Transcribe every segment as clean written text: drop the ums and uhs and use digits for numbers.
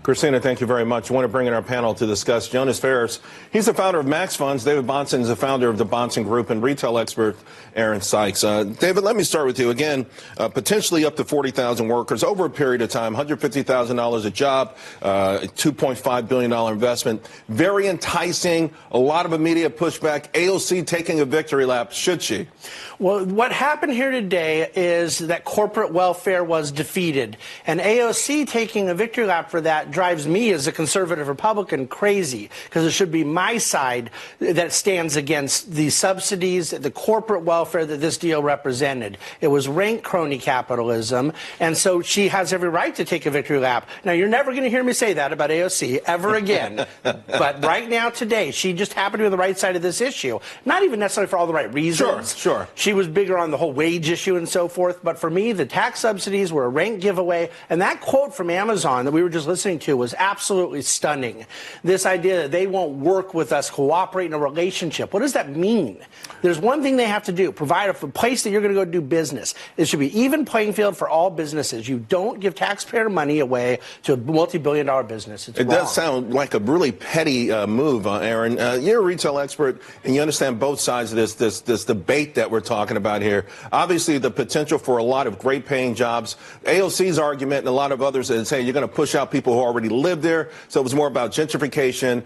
Christina, thank you very much. I want to bring in our panel to discuss Jonas Ferris. He's the founder of Max Funds. David Bahnsen is the founder of the Bahnsen Group, and retail expert Erin Sykes. David, let me start with you. Again, potentially up to 40,000 workers over a period of time, $150,000 a job, $2.5 billion investment. Very enticing, a lot of immediate pushback. AOC taking a victory lap, should she? Well, what happened here today is that corporate welfare was defeated. And AOC taking a victory lap for that drives me as a conservative Republican crazy, because it should be my side that stands against the subsidies, the corporate welfare that this deal represented. It was rank crony capitalism, and so she has every right to take a victory lap. Now, you're never going to hear me say that about AOC ever again. But right now, today, she just happened to be on the right side of this issue. Not even necessarily for all the right reasons. Sure. She was bigger on the whole wage issue and so forth. But for me, the tax subsidies were a rank giveaway. And that quote from Amazon that we were just listening to was absolutely stunning. This idea that they won't work with us, cooperate in a relationship. What does that mean? There's one thing they have to do: provide a place that you're going to go do business. It should be even playing field for all businesses. You don't give taxpayer money away to a multi-billion-dollar business. It does sound like a really petty move, Erin. You're a retail expert, and you understand both sides of this debate that we're talking about here. Obviously, the potential for a lot of great-paying jobs. AOC's argument and a lot of others is, hey, you're going to push out people who already live there. So it was more about gentrification,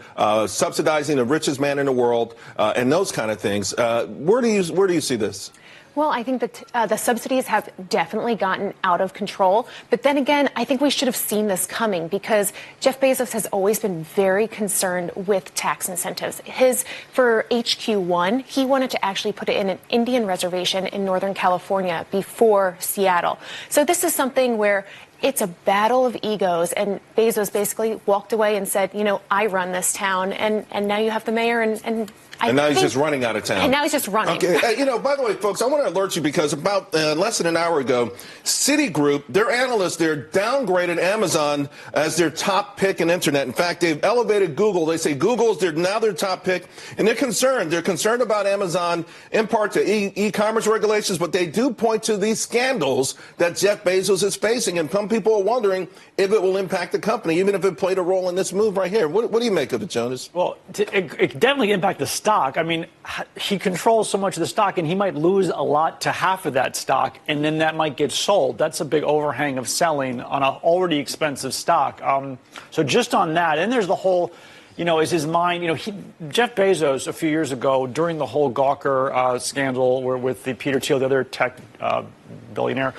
subsidizing the richest man in the world, and those kind of things. Where do you see this? Well, I think that the subsidies have definitely gotten out of control. But then again, I think we should have seen this coming, because Jeff Bezos has always been very concerned with tax incentives. For HQ1, he wanted to actually put it in an Indian reservation in Northern California before Seattle. So this is something where it's a battle of egos, and Bezos basically walked away and said, you know, I run this town, and now you have the mayor, and now he's just running out of town. And now he's just running. Okay. By the way, folks, I want to alert you, because about less than an hour ago, Citigroup, their analysts there, downgraded Amazon as their top pick in internet. In fact, they've elevated Google. They say Google's now their top pick, and they're concerned. They're concerned about Amazon, in part to e-commerce regulations, but they do point to these scandals that Jeff Bezos is facing, and some people are wondering if it will impact the company, even if it played a role in this move right here. What do you make of it, Jonas? Well, it definitely impacts the stock. I mean, he controls so much of the stock, and he might lose a lot to half of that stock, and then that might get sold. That's a big overhang of selling on an already expensive stock. So just on that, and there's the whole, is his mind, Jeff Bezos a few years ago, during the whole Gawker scandal with the Peter Thiel, the other tech billionaire,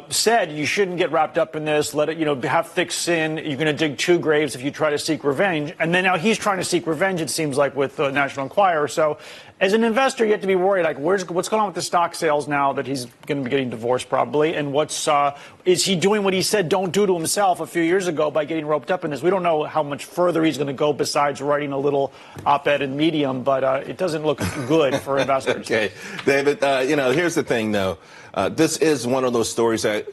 said you shouldn't get wrapped up in this. Let it, have thick skin. You're going to dig two graves if you try to seek revenge. And then now he's trying to seek revenge, it seems like, with the National Enquirer. So as an investor, you have to be worried, like, what's going on with the stock sales now that he's going to be getting divorced probably? And is he doing what he said don't do to himself a few years ago by getting roped up in this? We don't know how much further he's going to go besides writing a little op-ed in Medium, but it doesn't look good for investors. Okay, David, here's the thing, though. This is one of those stories that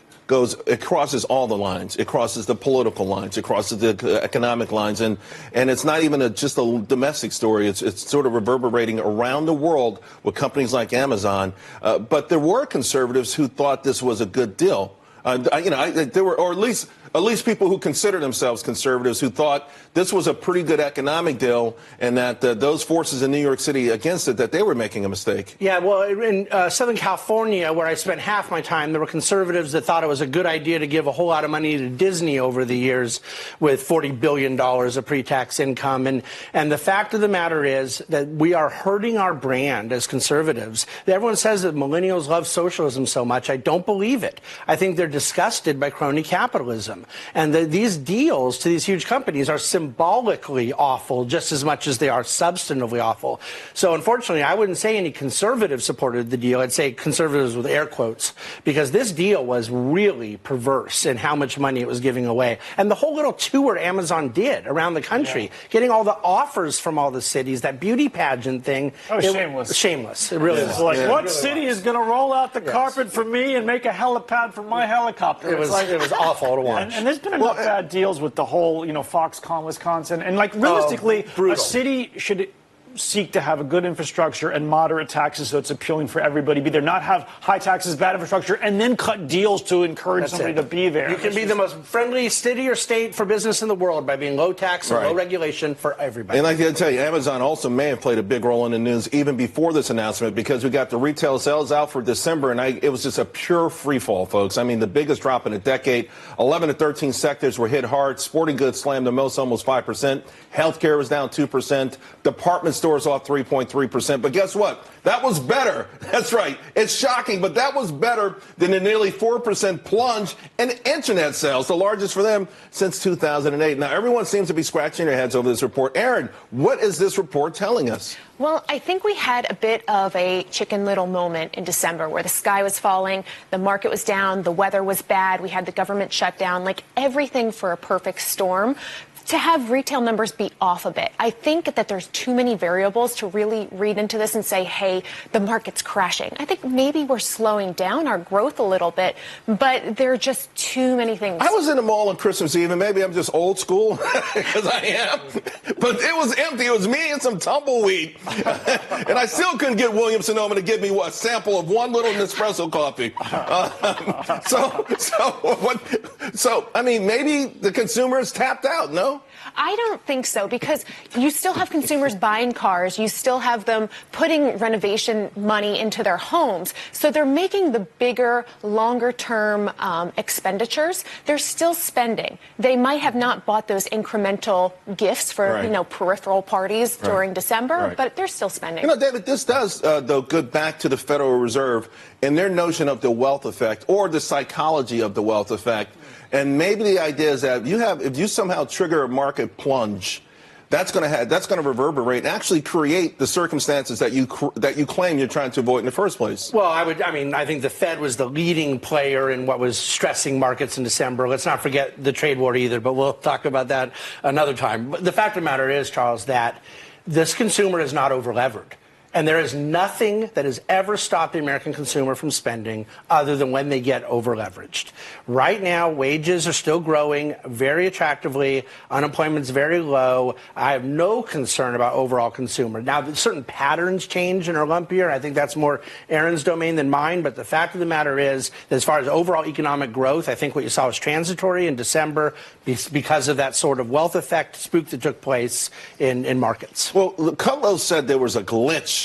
it crosses all the lines. It crosses the political lines. It crosses the economic lines. And it's not even just a domestic story. It's sort of reverberating around the world with companies like Amazon. But there were conservatives who thought this was a good deal. There were, or at least people who consider themselves conservatives, who thought this was a pretty good economic deal, and that those forces in New York City against it, that they were making a mistake. Yeah, well, in Southern California, where I spent half my time, there were conservatives that thought it was a good idea to give a whole lot of money to Disney over the years with $40 billion of pre-tax income. And the fact of the matter is that we are hurting our brand as conservatives. Everyone says that millennials love socialism so much. I don't believe it. I think they're disgusted by crony capitalism. And these deals to these huge companies are symbolically awful just as much as they are substantively awful. So unfortunately, I wouldn't say any conservatives supported the deal. I'd say conservatives with air quotes, because this deal was really perverse in how much money it was giving away. And the whole little tour Amazon did around the country, getting all the offers from all the cities, that beauty pageant thing. Oh, shameless. Shameless. It really was. Like, what city is going to roll out the carpet for me and make a helipad for my helicopter? It was awful to watch. And there's been enough bad deals with the whole, Foxconn, Wisconsin. And, realistically, a city should seek to have a good infrastructure and moderate taxes so it's appealing for everybody. Be there, not have high taxes, bad infrastructure, and then cut deals to encourage somebody to be there. You can be the most friendly city or state for business in the world by being low tax and low regulation for everybody. And I can tell you, Amazon also may have played a big role in the news even before this announcement, because we got the retail sales out for December, and it was just a pure free fall, folks. I mean, the biggest drop in a decade. 11 to 13 sectors were hit hard. Sporting goods slammed the most, almost 5%. Healthcare was down 2%. Department stores off 3.3%. But guess what? That was better. That's right. It's shocking, but that was better than the nearly 4% plunge in internet sales, the largest for them since 2008. Now, everyone seems to be scratching their heads over this report. Erin, what is this report telling us? Well, I think we had a bit of a Chicken Little moment in December where the sky was falling, the market was down, the weather was bad, we had the government shut down, like everything for a perfect storm. To have retail numbers be off a bit, I think that there's too many variables to really read into this and say, hey, the market's crashing. I think maybe we're slowing down our growth a little bit, but there are just too many things. I was in the mall on Christmas Eve, and maybe I'm just old school, because I am, but it was empty. It was me and some tumbleweed, and I still couldn't get Williams-Sonoma to give me a sample of one little Nespresso coffee. So I mean, maybe the consumer is tapped out, no? I don't think so, because you still have consumers buying cars. You still have them putting renovation money into their homes. So they're making the bigger, longer-term expenditures. They're still spending. They might have not bought those incremental gifts for, peripheral parties during December, but they're still spending. David, this does, though, go back to the Federal Reserve and their notion of the wealth effect, or the psychology of the wealth effect. And maybe the idea is that if you somehow trigger a market plunge, that's going to reverberate and actually create the circumstances that you claim you're trying to avoid in the first place. Well, I think the Fed was the leading player in what was stressing markets in December. Let's not forget the trade war either, but we'll talk about that another time. But the fact of the matter is, Charles, that this consumer is not over-levered. And there is nothing that has ever stopped the American consumer from spending other than when they get over-leveraged. Right now, wages are still growing very attractively. Unemployment's very low. I have no concern about overall consumer. Now, certain patterns change in our lump year. I think that's more Erin's domain than mine. But the fact of the matter is, that as far as overall economic growth, I think what you saw was transitory in December because of that sort of wealth effect spook that took place in markets. Well, Kudlow said there was a glitch,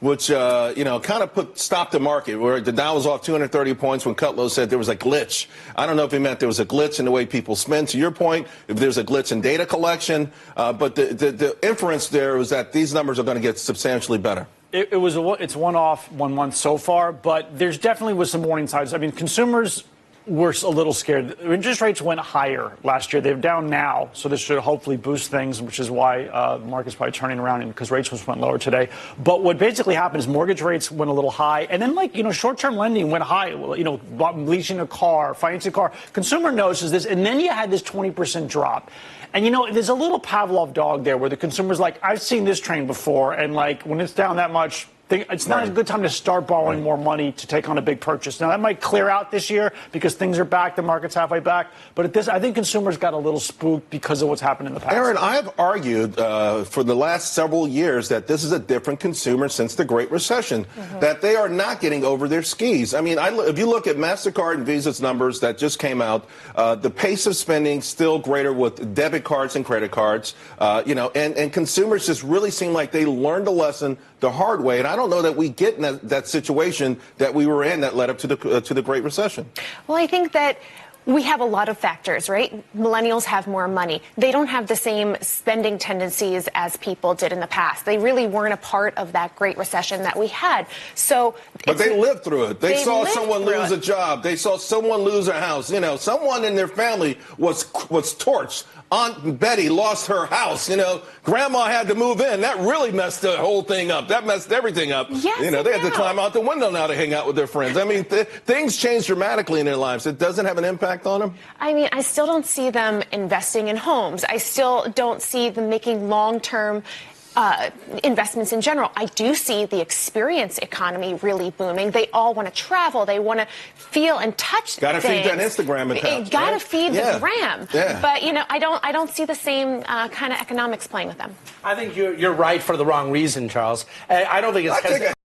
which, kind of stopped the market, where the Dow was off 230 points when Kudlow said there was a glitch. I don't know if he meant there was a glitch in the way people spend, to your point, if there's a glitch in data collection, but the inference there was that these numbers are going to get substantially better. It's one off 1 month so far, but there's definitely was some warning signs. I mean, consumers were a little scared. Interest rates went higher last year. They're down now, so this should hopefully boost things, which is why the market's probably turning around, and because rates went lower today. But what basically happened is mortgage rates went a little high, and then short-term lending went high. Leasing a car, financing a car. Consumer notices this, and then you had this 20% drop. And, there's a little Pavlov dog there where the consumer's like, I've seen this train before, and when it's down that much, it's not a good time to start borrowing more money to take on a big purchase. Now, that might clear out this year because things are back, the market's halfway back. But I think consumers got a little spooked because of what's happened in the past. Erin, I have argued for the last several years that this is a different consumer since the Great Recession, that they are not getting over their skis. I mean, if you look at MasterCard and Visa's numbers that just came out, the pace of spending still greater with debit cards and credit cards, and consumers just really seem like they learned a lesson the hard way. And I don't know that we get in that situation that we were in that led up to the Great Recession. Well, I think that we have a lot of factors, right? Millennials have more money. They don't have the same spending tendencies as people did in the past. They really weren't a part of that Great Recession that we had. But they lived through it. They saw someone lose a job. They saw someone lose a house. Someone in their family was torched. Aunt Betty lost her house. Grandma had to move in. That really messed the whole thing up. That messed everything up. Yes, they had to climb out the window now to hang out with their friends. I mean, things change dramatically in their lives. It doesn't have an impact on them. I mean, I still don't see them investing in homes. I still don't see them making long-term investments in general. I do see the experience economy really booming. They all want to travel. They want to feel and touch Gotta things. feed that Instagram account. Gotta right? feed the gram. Yeah. But I don't see the same kind of economics playing with them. I think you're right for the wrong reason, Charles. I don't think it's